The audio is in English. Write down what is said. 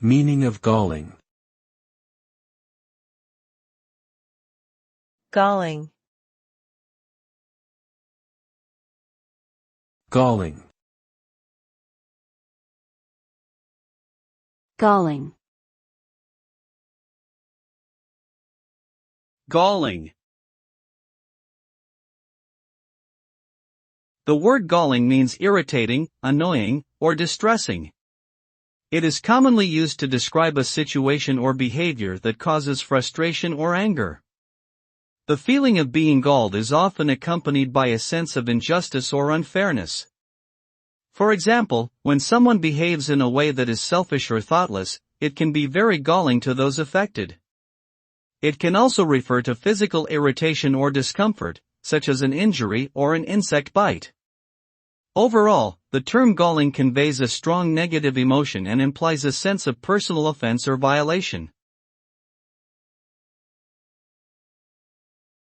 Meaning of galling. Galling. Galling. Galling. Galling. The word galling means irritating, annoying, or distressing. It is commonly used to describe a situation or behavior that causes frustration or anger. The feeling of being galled is often accompanied by a sense of injustice or unfairness. For example, when someone behaves in a way that is selfish or thoughtless, it can be very galling to those affected. It can also refer to physical irritation or discomfort, such as an injury or an insect bite. Overall, the term galling conveys a strong negative emotion and implies a sense of personal offense or violation.